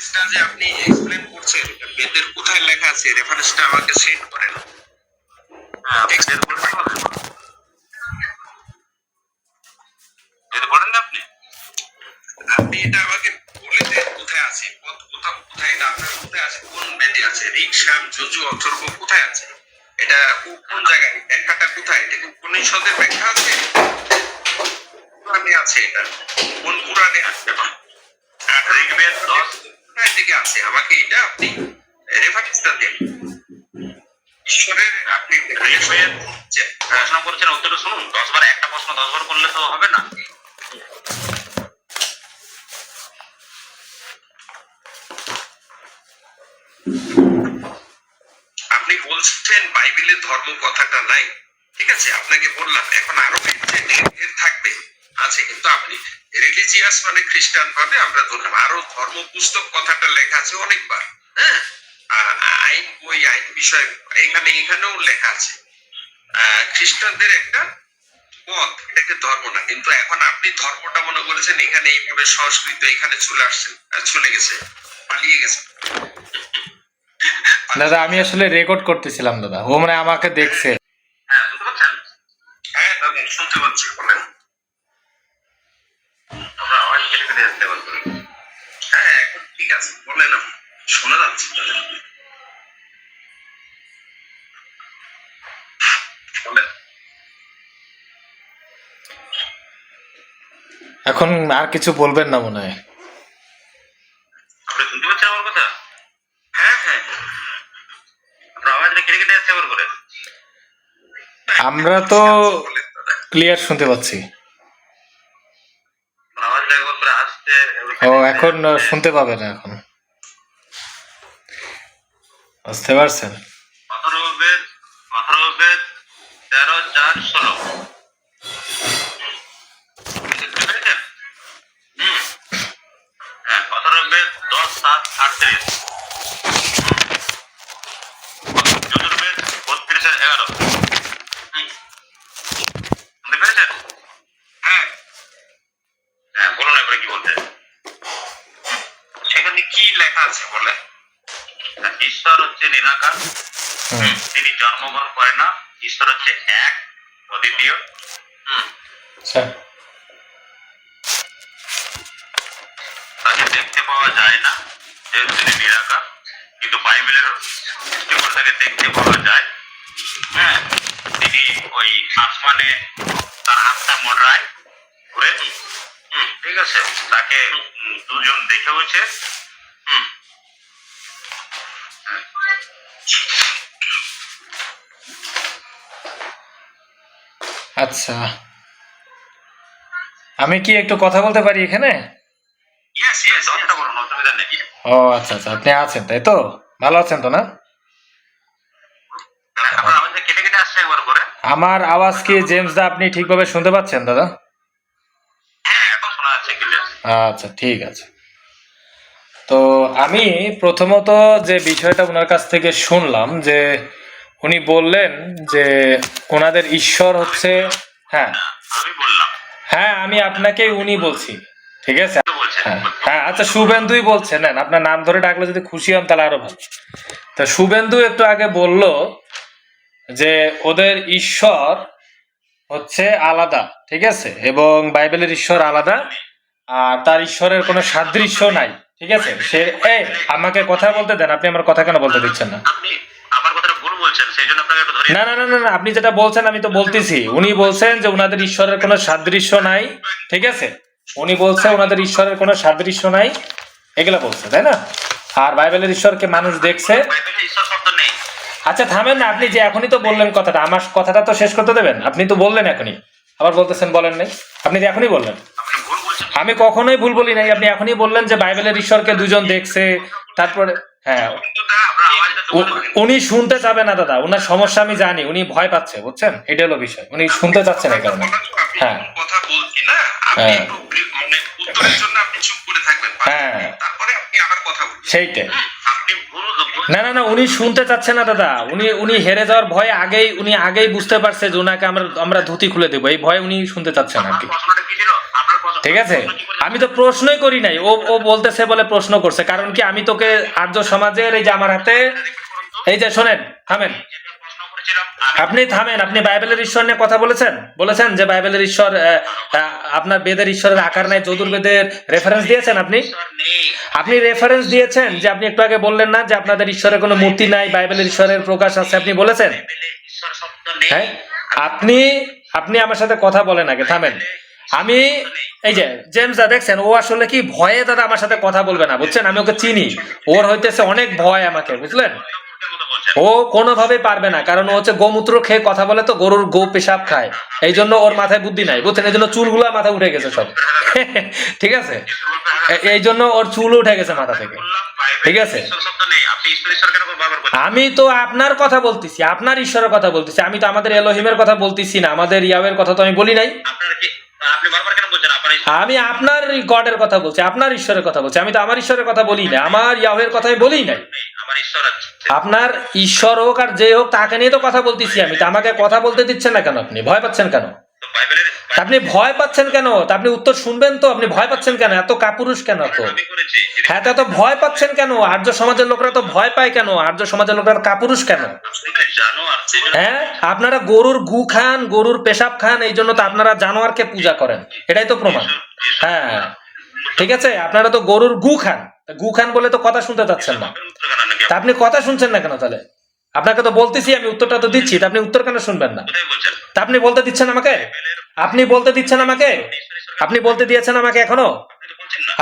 রেফারেন্সটা যে আপনি এক্সপ্লেন করছেন বেদের কোথায় লেখা আছে রেফারেন্সটা আমাকে সেন্ড করেন। হ্যাঁ বের করতে হবে, বের করেন না আপনি। আপনি এটা আমাকে বলে দেন কোথায় আছে, কোথাও কোথায় এটা আপনার কোথায় আছে, কোন বেদে আছে, ঋক্সাম যজু অথর্ব কোথায় আছে, এটা কোন জায়গায়, ব্যাখ্যাটা কোথায়, এটা উপনিষদের ব্যাখ্যা আছে, কোরআনে আছে, এটা কোন কোরআনে আছে, ঋগ্বেদ 10 কোথায় থেকে আছে, আমাকে এটা আপনি রেফারেন্সটা দেন। ঈশ্বরের আপনি ঋগ্বেদ প্রশ্ন করছেন, উত্তরটা শুনুন। 10 বার একটা প্রশ্ন 10 বার করলে তো হবে না। আপনি বলছেন বাইবেলের ধর্ম কথাটা নাই, ঠিক আছে, আপনাকে বললাম এখন আরো থাকবে আছে, কিন্তু আপনি রিলিজিয়াস মানে খ্রিস্টান ভাবে আমরা ধরলাম, আরো ধর্ম পুস্তক কথাটা লেখা আছে অনেকবার, হ্যাঁ, আইন বই, আইন বিষয় এখানেও লেখা আছে খ্রিস্টানদের একটা পথ, এটাকে ধর্ম না, কিন্তু এখন আপনি ধর্মটা মনে করেছেন এখানে এইভাবে সংস্কৃত এখানে চলে আসছেন, চলে গেছে, পালিয়ে গেছে। দাদা আমি আসলে রেকর্ড করতেছিলাম দাদা, ও মানে আমাকে দেখছে। হ্যাঁ শুনতে পাচ্ছেন? হ্যাঁ দাদা শুনতে পাচ্ছি, বলেন। আমরা আওয়াজ কেটে কেটে আসতে পারবো। হ্যাঁ এখন ঠিক আছে, বলেন, শোনা যাচ্ছে, বলেন। এখন আর কিছু বলবেন না মনে হয়। আপনি শুনতে পাচ্ছেন আমার কথা? হ্যাঁ হ্যাঁ আপনার আওয়াজটা কেটে কেটে আসতে পারবো করে। আমরা তো ক্লিয়ার শুনতে পাচ্ছি। আওয়াজটা একবার করে আসতে ও এখন শুনতে পাবে না, এখন বুঝতে পারছেন? অথর্ববেদ 13:4-16 বুঝতে পেরেছেন? হ্যাঁ অথর্ববেদ 10:7-38, যজুর্বেদ 32:11 বুঝতে পেরেছেন? হ্যাঁ হ্যাঁ বলুন এবারে কি বলতে। সেখানে কি লেখা আছে বলেন। ঈশ্বর হচ্ছে নিরাকার, তিনি জন্মগ্রহণ করে না, ঈশ্বর হচ্ছে এক অদ্বিতীয়। আচ্ছা তাকে দেখতে পাওয়া যায় না যেহেতু তিনি নিরাকার, কিন্তু বাইবেলের দৃষ্টিকোণ থেকে দেখতে পাওয়া যায়। হ্যাঁ তিনি ওই আসমানে তার হাতটা মডরায় ঘুরে, ঠিক আছে, তাকে দুজন দেখে হয়েছে। আচ্ছা, আমি কি একটু কথা বলতে পারি এখানে? ইয়েস ইয়েস কথা বলুন, অসুবিধা নেই। ও আচ্ছা আচ্ছা, আপনি আছেন তাই তো? ভালো আছেন তো না? আপনার আওয়াজটা কেটে কেটে আসছে একবার করে। আমার আওয়াজ কি জেমস দা আপনি ঠিকভাবে শুনতে পাচ্ছেন দাদা? হ্যাঁ এখন শোনা যাচ্ছে ক্লিয়ার। আচ্ছা ঠিক আছে। তো আমি প্রথমত যে বিষয়টা ওনার কাছ থেকে শুনলাম, যে উনি বললেন যে ওনাদের ঈশ্বর হচ্ছে, হ্যাঁ আমি বললাম, হ্যাঁ আমি আপনাকে উনি বলছি, ঠিক আছে, বলছেন হ্যাঁ হ্যাঁ আচ্ছা শুভেন্দুই বলছেন, নেন আপনার নাম ধরে ডাকলে যদি খুশি হন তাহলে আরো ভালো। তো শুভেন্দু একটু আগে বলল যে ওদের ঈশ্বর হচ্ছে আলাদা, ঠিক আছে, এবং বাইবেলের ঈশ্বর আলাদা, আর তার ঈশ্বরের কোনো সাদৃশ্য নাই, ঠিক আছে। সে আমাকে কথা বলতে দেন, আপনি আমার কথা কেন বলতে দিচ্ছেন না? আপনি আমার কথাটা ভুল বলছেন, সেই জন্য আপনাকে একটু ধরে। না না না না না, আপনি যেটা বলছেন আমি তো বলতেছি, উনি বলছেন যে ওনাদের ঈশ্বরের কোনো সাদৃশ্য নাই, ঠিক আছে, উনি বলছে ওনাদের ঈশ্বরের কোনো সাদৃশ্য নাই, এগুলা বলছে তাই না? আর বাইবেলের ঈশ্বরকে মানুষ দেখছে। বাইবেলে ঈশ্বর শব্দ নেই। আচ্ছা থামেন না, আপনি যে এখনই তো বললেন কথাটা, আমার কথাটা তো শেষ করতে দেবেন। আপনি তো বললেন এখনই, আবার বলতেছেন বলেন নাই, আপনি যে এখনই বললেন। আপনি ভুল বলছেন। আমি কখনোই ভুল বলি নাই, আপনি এখনই বললেন যে বাইবেলের ঈশ্বরকে দুজন দেখছে, তারপরে হ্যাঁ উনি শুনতে চাবে না দাদা, ওনার সমস্যা আমি জানি, উনি ভয় পাচ্ছে, বুঝছেন, এটা হলো বিষয়, উনি শুনতে চাচ্ছেন এই কারণে। হ্যাঁ কথা বলছি না, আপনি হ্যাঁ একটু মানে উত্তরের জন্য আপনি চুপ করে থাকবেন, হ্যাঁ তারপরে আপনি আবার কথা বলবেন। সেইটাই। আপনি ভুল না না না, উনি শুনতে চাচ্ছে না দাদা, উনি হেরে যাওয়ার ভয়ে আগেই বুঝতে পারছে যে ওনাকে আমরা ধুতি খুলে দেবো, এই ভয়ে উনি শুনতে চাচ্ছেন আর কি, প্রশ্নটা কি ছিল? আপনার প্রশ্ন ঠিক আছে। আমি তো প্রশ্নই করি নাই, ও ও বলতেছে বলে প্রশ্ন করছে। কারণ কি, আমি তোকে আর্য সমাজের এই যে আমার হাতে, এই যে শোনেন, থামেন, আপনি থামেন। আপনি বাইবেলের ঈশ্বর নিয়ে কথা বলেছেন যে বাইবেলের ঈশ্বর, আপনার বেদের ঈশ্বরের আকার নাই, চতুর্বেদের রেফারেন্স দিয়েছেন আপনি রেফারেন্স দিয়েছেন যে আপনি একটু আগে বললেন না যে আপনাদের ঈশ্বরের কোনো মূর্তি নাই, বাইবেলের ঈশ্বরের প্রকাশ আছে, আপনি বলেছেন। হ্যাঁ, আপনি আমার সাথে কথা বলেন আগে, থামেন। আমি এই যে জেমস দা দেখছেন, ও আসলে কি ভয়ে দাদা আমার সাথে কথা বলবে না, বুঝছেন? আমি ওকে চিনি, ওর হইতেছে অনেক ভয় আমাকে, বুঝলেন? ও কোনোভাবেই পারবে না, কারণ ও হচ্ছে গোমূত্র খেয়ে কথা বলে, তো গরুর গো পেশাব খায়, এই জন্য ওর মাথায় বুদ্ধি নাই, বুঝছেন? এই জন্য চুলগুলো মাথায় উঠে গেছে সব। ঠিক আছে, এই জন্য ওর চুল উঠে গেছে মাথা থেকে। ঠিক আছে, আমি তো আপনার কথা বলতেছি, আপনার ঈশ্বরের কথা বলতেছি, আমি তো আমাদের এলোহিমের কথা বলতেছি না, আমাদের ইয়াওয়ের কথা তো আমি বলি নাই। আমি আপনার গডের কথা বলছি, আপনার ঈশ্বরের কথা বলছি, আমি তো আমার ঈশ্বরের কথা বলি না, আমার ইয়াওয়ের কথা আমি বলি নাই। আপনার ঈশ্বর হোক আর যে হোক, তাকে নিয়ে তো কথা বলতেছি আমি, তো আমাকে কথা বলতে দিচ্ছেন না কেন? আপনি ভয় পাচ্ছেন কেন? আপনি ভয় পাচ্ছেন কেন? তা আপনি উত্তর শুনবেন তো, আপনি ভয় পাচ্ছেন কেন? এত কাপুরুষ কেন? তো হ্যাঁ, এত ভয় পাচ্ছেন কেন? আর্য সমাজের লোকরা তো ভয় পায় কেন? আর্য সমাজের লোকরা কাপুরুষ কেন? হ্যাঁ, আপনারা গরুর গু খান, গরুর পেশাব খান, এই জন্য তো আপনারা জানোয়ারকে পূজা করেন, এটাই তো প্রমাণ। হ্যাঁ, ঠিক আছে, আপনারা তো গরুর গু খান, গু খান বলে তো কথা শুনতে চাচ্ছেন না। তা আপনি কথা শুনছেন না কেন তাহলে? আপনাকে তো বলতেছি, আমি উত্তরটা তো দিচ্ছি, তা আপনি উত্তর কেন শুনবেন না? তা আপনি বলতে দিচ্ছেন আমাকে, আপনি বলতে দিচ্ছেন আমাকে, আপনি বলতে দিয়েছেন আমাকে এখনো?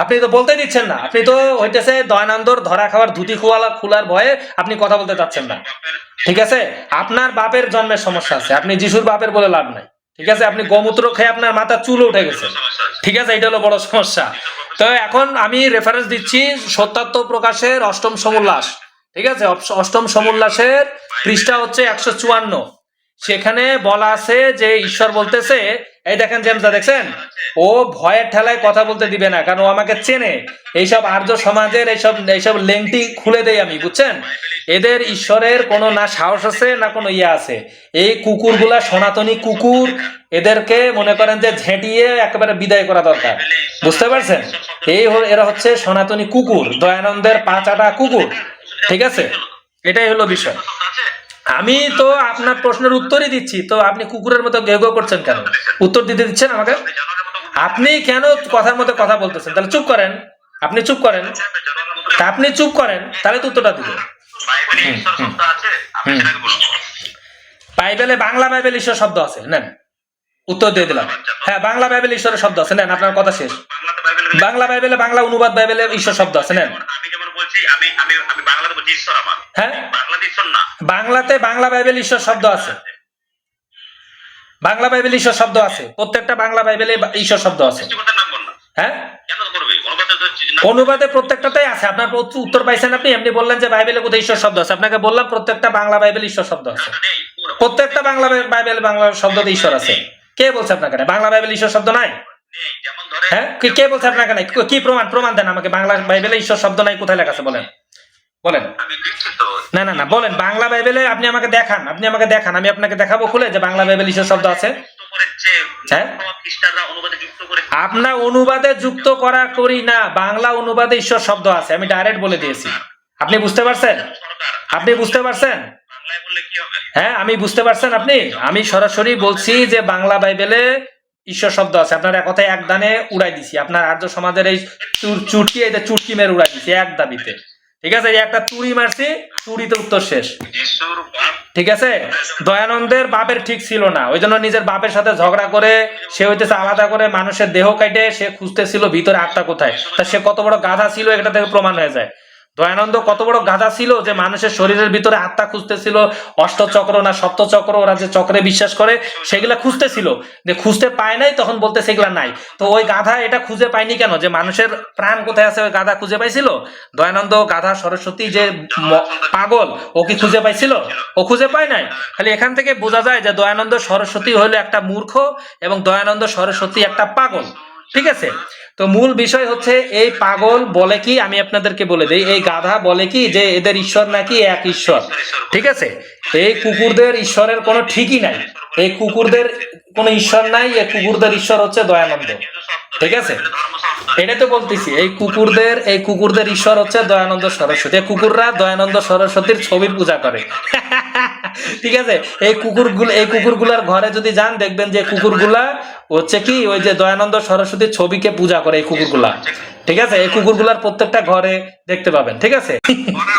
আপনি তো বলতে দিচ্ছেন না, আপনি তো হইতেছে দয়ানন্দর ধরা খাওয়ার ধুতি খোলার ভয়ে আপনি কথা বলতে চাচ্ছেন না। ঠিক আছে, আপনার বাপের জন্মের সমস্যা আছে, আপনি যিশুর বাপের বলে লাভ নাই। ঠিক আছে, আপনি গোমূত্র খেয়ে আপনার মাথা চুল উঠে গেছে। ঠিক আছে, এটা হলো বড় সমস্যা। তো এখন আমি রেফারেন্স দিচ্ছি সত্যাত্ম প্রকাশের অষ্টম সমুল্লাস। ঠিক আছে, অষ্টম সমুল্লাসের পৃষ্ঠা হচ্ছে 154। সেখানে বলা আছে যে ঈশ্বর বলতেছে, এই দেখেন জেমসদা, দেখছেন, ও ভয়ের ঠেলায় কথা বলতে দিবে না, কারণ ও আমাকে চেনে। এইসব আর্য সমাজের এইসব লেংটি খুলে দেই আমি, বুঝছেন? এদের ঈশ্বরের কোনো না সাহস আছে না কোনো ইয়ে আছে। এই কুকুরগুলা সনাতনী কুকুর, এদেরকে মনে করেন যে ঝেঁটিয়ে একেবারে বিদায় করা দরকার, বুঝতে পারছেন? এরা হচ্ছে সনাতনী কুকুর, দয়ানন্দের পাঁচাটা কুকুর। ঠিক আছে, এটাই হলো বিষয়। আমি তো আপনার প্রশ্নের উত্তরই দিচ্ছি, তো আপনি কুকুরের মতো গেউ গেউ করছেন কেন? উত্তর দিতে দিচ্ছেন আমাকে? আপনি কেন কথার মতো কথা বলতেছেন? তাহলে চুপ করেন, আপনি চুপ করেন, আপনি চুপ করেন, তাহলে তো উত্তরটা দিব। বাইবেলে, বাংলা বাইবেল ঈশ্বর শব্দ আছে, নেন উত্তর দিয়ে দিলাম। হ্যাঁ, বাংলা বাইবেল ঈশ্বরের শব্দ আছে, নেন, আপনার কথা শেষ। বাংলা বাইবেলে, বাংলা অনুবাদ বাইবেলে ঈশ্বর শব্দ আছে, নেন। হ্যাঁ, বাংলাতে বাংলা বাইবেল ঈশ্বর শব্দ আছে, বাংলা বাইবেল ঈশ্বর শব্দ আছে, প্রত্যেকটা বাংলা বাইবেলে ঈশ্বর শব্দ আছে। হ্যাঁ, অনুবাদে প্রত্যেকটাতেই আছে। আপনার উত্তর পাইছেন আপনি, এমনি বললেন যে বাইবেলে কোথায় ঈশ্বর শব্দ আছে, আপনাকে বললাম প্রত্যেকটা বাংলা বাইবেল ঈশ্বর শব্দ আছে, প্রত্যেকটা বাংলা বাইবেল বাংলা শব্দতে ঈশ্বর আছে। কে বলছে আপনাকে বাংলা বাইবেল ঈশ্বর শব্দ নাই? হ্যাঁ, কে বলছে আপনাকে নাই? কি প্রমাণ দেন আমাকে, বাংলা বাইবেলে ঈশ্বর শব্দ নাই, কোথায় লেখা আছে বলেন, বলেন। না না না, বলেন বাংলা বাইবেলে, আপনি আমাকে দেখান, আমি আপনাকে দেখাবো খুলে যে বাংলা বাইবেল ঈশ্বর শব্দ আছে। হ্যাঁ, আপনার অনুবাদে যুক্ত করি না, বাংলা অনুবাদে ঈশ্বর শব্দ আছে, আমি ডাইরেক্ট বলে দিয়েছি। আপনি বুঝতে পারছেন? আপনি বুঝতে পারছেন? হ্যাঁ, আমি বুঝতে পারছেন আপনি? আমি সরাসরি বলছি যে বাংলা বাইবেলে ঈশ্বর শব্দ আছে। আপনার এক কথায় এক দানে উড়াই দিছি, আপনার আর্য সমাজের এই চুটকি মেরে উড়াই দিছি এক দাবিতে। ঠিক আছে, একটা তুড়ি মারছি, তুড়িতে উত্তর শেষ। ঠিক আছে, দয়ানন্দের বাপের ঠিক ছিল না, ওই জন্য নিজের বাপের সাথে ঝগড়া করে সে হইতেছে আলাদা করে মানুষের দেহ কাটে সে খুঁজতেছিল ভিতরে আত্মা কোথায়। তা সে কত বড় গাধা ছিল এটা থেকে প্রমাণ হয়ে যায়। দয়ানন্দ কত বড় গাধা ছিল যে মানুষের শরীরের ভিতরে আত্মা খুঁজতেছিল, অষ্টচক্র না সপ্তচক্র, ওরা যে চক্রে বিশ্বাস করে সেগুলা খুঁজতেছিল, যে খুঁজতে পায় নাই, তখন বলতে সেগুলা নাই। তো ওই গাধা এটা খুঁজে পায়নি কেন, যে মানুষের প্রাণ কোথায় আছে ওই গাধা খুঁজে পাইছিল? দয়ানন্দ গাধা সরস্বতী যে পাগল, ও কি খুঁজে পাইছিল? ও খুঁজে পায় নাই। খালি এখান থেকে বোঝা যায় যে দয়ানন্দ সরস্বতী হলো একটা মূর্খ এবং দয়ানন্দ সরস্বতী একটা পাগল। ঠিক আছে, তো মূল বিষয় হচ্ছে এই পাগল বলে কি, আমি আপনাদেরকে বলে দিই, এই গাধা বলে কি যে এদের ঈশ্বর নাকি এক ঈশ্বর। ঠিক আছে, এই কুকুরদের ঈশ্বরের কোনো ঠিকই নাই। এই কুকুরদের কোনো ঈশ্বর নাই, এই কুকুরদের ঈশ্বর হচ্ছে দয়ানন্দ। ঠিক আছে, এটা তো বলতেছি, এই কুকুরদের ঈশ্বর হচ্ছে দয়ানন্দ সরস্বতী। এই কুকুররা দয়ানন্দ সরস্বতীর ছবির পূজা করে। ঠিক আছে, এই কুকুরগুলার ঘরে যদি যান দেখবেন যে কুকুরগুলা হচ্ছে কি ওই যে দয়ানন্দ সরস্বতীর ছবিকে পূজা করে এই কুকুরগুলা। ঠিক আছে, এই কুকুরগুলার প্রত্যেকটা ঘরে দেখতে পাবেন। ঠিক আছে। ওরা